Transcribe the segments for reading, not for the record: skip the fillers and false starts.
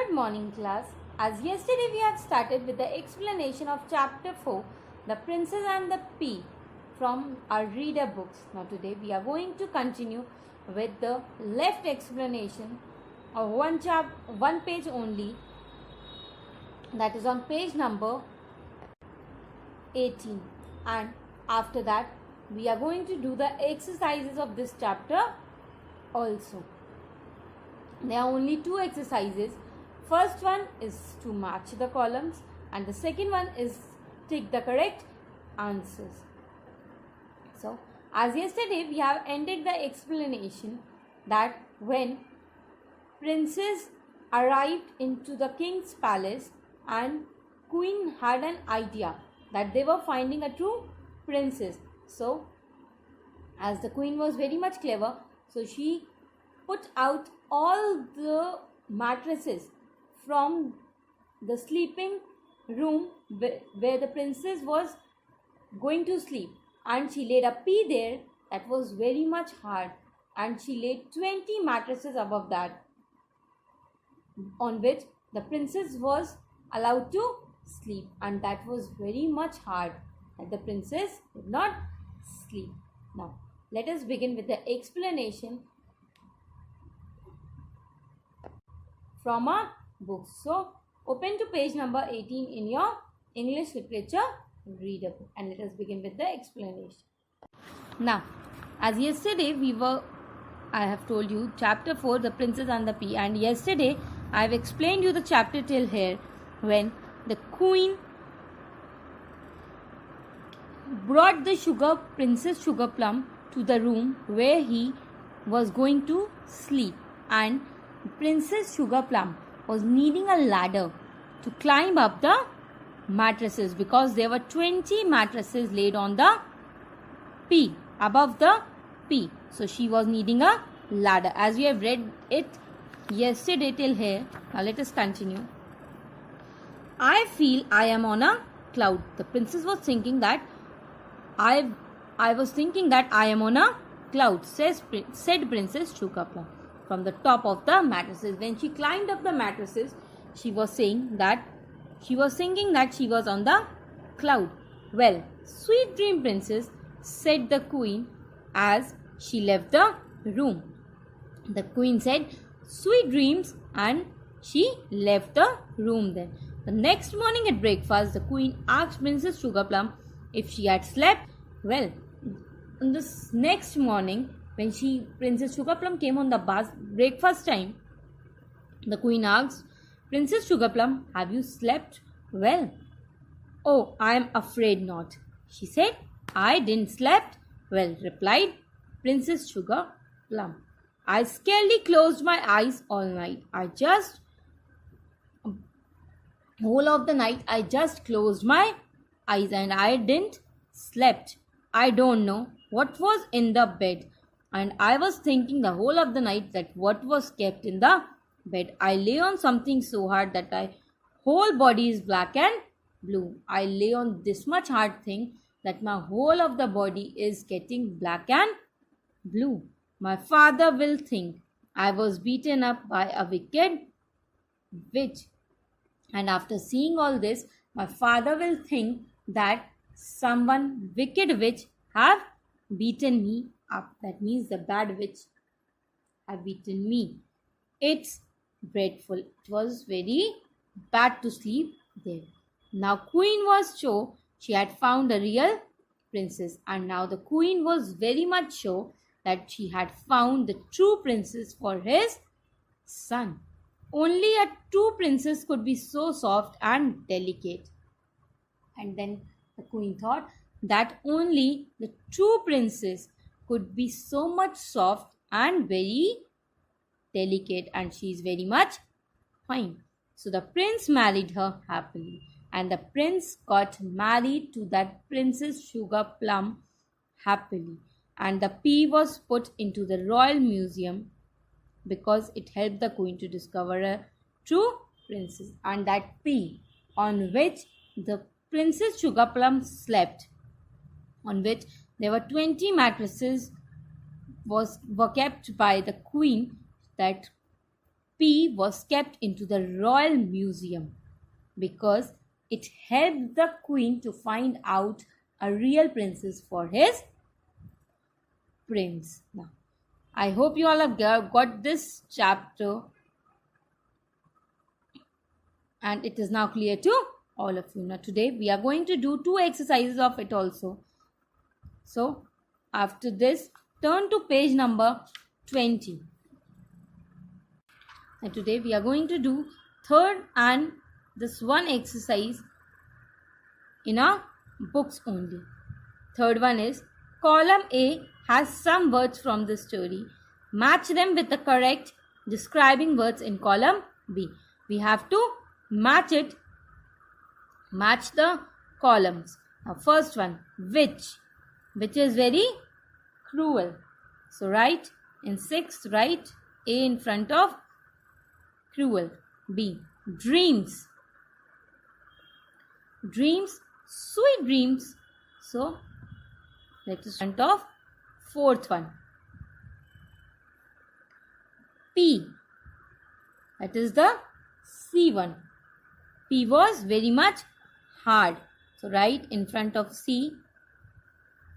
Good morning, class. As yesterday we had started with the explanation of chapter 4, The Princess and the Pea, from our reader books. Now today we are going to continue with the left explanation of one page only, that is on page number 18, and after that we are going to do the exercises of this chapter also. There are only two exercises. First one is to match the columns and the second one is tick the correct answers. So, as yesterday we have ended the explanation that when princess arrived into the king's palace and queen had an idea that they were finding a true princess. So, as the queen was very much clever, so she put out all the mattresses from the sleeping room where the princess was going to sleep, and she laid a pea there that was very much hard, and she laid 20 mattresses above that, on which the princess was allowed to sleep, and that was very much hard and the princess did not sleep. Now let us begin with the explanation from our books. So open to page number 18 in your English literature reader book and let us begin with the explanation. Now, as yesterday I have told you chapter 4, The Princess and the Pea, and yesterday I have explained you the chapter till here when the queen brought the Princess Sugar Plum to the room where he was going to sleep, and Princess Sugar Plum was needing a ladder to climb up the mattresses because there were 20 mattresses laid on the pea, above the pea. So she was needing a ladder. As we have read it yesterday till here, now let us continue. I feel I am on a cloud. The princess was thinking that I was thinking that I am on a cloud, said Princess Sugar Plum, from the top of the mattresses. When she climbed up the mattresses, she was thinking that she was on the cloud. Well, sweet dream, princess, said the queen as she left the room. The queen said, sweet dreams, and she left the room then. The next morning at breakfast, the queen asked Princess Sugar Plum if she had slept. Well, on this next morning, when Princess Sugar Plum came on the breakfast time, the queen asked, Princess Sugar Plum, have you slept well? Oh, I am afraid not, she said. I didn't slept well, replied Princess Sugar Plum. I scarcely closed my eyes all night. Whole of the night I just closed my eyes and I didn't slept. I don't know what was in the bed, and I was thinking the whole of the night that what was kept in the bed. I lay on something so hard that my whole body is black and blue. I lay on this much hard thing that my whole of the body is getting black and blue. My father will think I was beaten up by a wicked witch, and after seeing all this, my father will think that someone wicked witch have beaten me up. That means the bad witch have beaten me. It's dreadful. It was very bad to sleep there. Now queen was sure she had found a real princess, and now the queen was very much sure that she had found the true princess for his son. Only a true princess could be so soft and delicate. And then the queen thought that only the true princess could be so much soft and very delicate, and she is very much fine. So the prince married her happily, and the prince got married to that Princess Sugar Plum happily, and the pea was put into the royal museum because it helped the queen to discover a true princess. And that pea on which the Princess Sugar Plum slept, on which there were 20 mattresses, were kept by the queen, that P was kept into the royal museum because it helped the queen to find out a real princess for his prince. Now, I hope you all have got this chapter and it is now clear to all of you. Now, today we are going to do 2 exercises of it also. So, after this, turn to page number 20. And today we are going to do third and this one exercise in our books only. Third one is column A has some words from the story. Match them with the correct describing words in column B. We have to match the columns. Now, first one, which is very cruel. So write in sixth, write A in front of cruel. B, dreams, sweet dreams. So let us front of fourth one. P, that is the C one. P was very much hard. So write in front of C.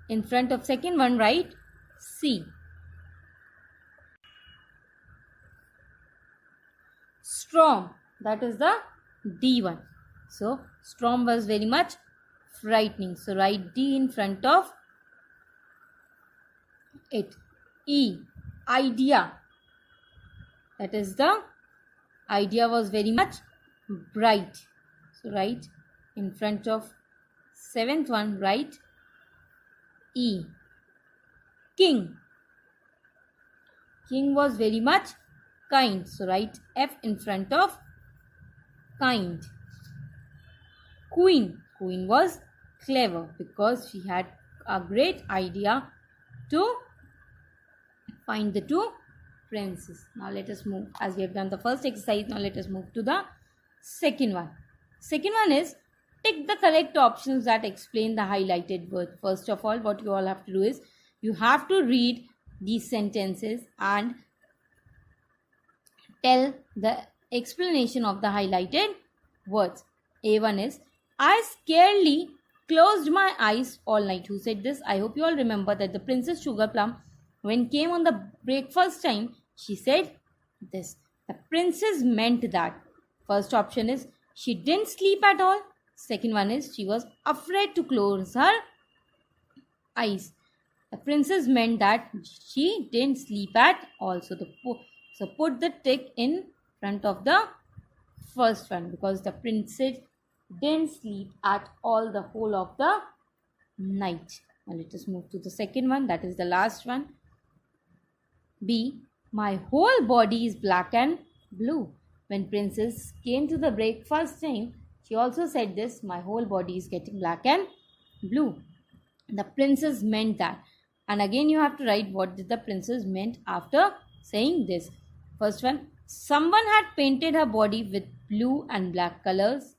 In front of second one, write C. Storm, that is the D one. So storm was very much frightening. So write D in front of it. E, idea, that is the idea was very much bright. So write in front of seventh one, write E. King, was very much kind. So write F in front of kind. Queen was clever because she had a great idea to find the 2 princes. Now let us move, as we have done the first exercise, now let us move to the second one. Second one is tick the correct options that explain the highlighted word. First of all, what you all have to do is you have to read these sentences and tell the explanation of the highlighted words. A1 is I scarcely closed my eyes all night. Who said this? I hope you all remember that the Princess Sugarplum, when came on the breakfast time, she said this. The princess meant that. First option is she didn't sleep at all. Second one is she was afraid to close her eyes. The princess meant that she didn't sleep at all. So put the tick in front of the first one because the princess didn't sleep at all the whole of the night. Now let us move to the second one. That is the last one. B, my whole body is black and blue. When princess came to the breakfast time, she also said this, my whole body is getting black and blue. The princess meant that. And again you have to write what did the princess meant after saying this. First one, someone had painted her body with blue and black colors.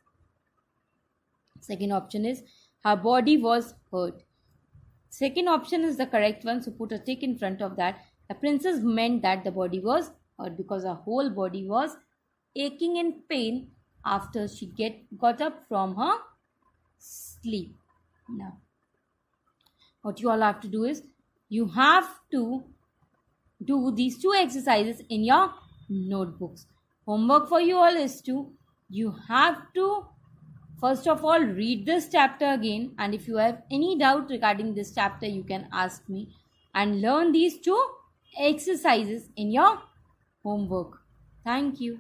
Second option is her body was hurt. Second option is the correct one, so put a tick in front of that. The princess meant that the body was hurt because her whole body was aching in pain after she got up from her sleep. Now, what you all have to do is you have to do these 2 exercises in your notebooks. Homework for you all is you have to first of all read this chapter again, and if you have any doubt regarding this chapter you can ask me, and learn these 2 exercises in your homework. Thank you.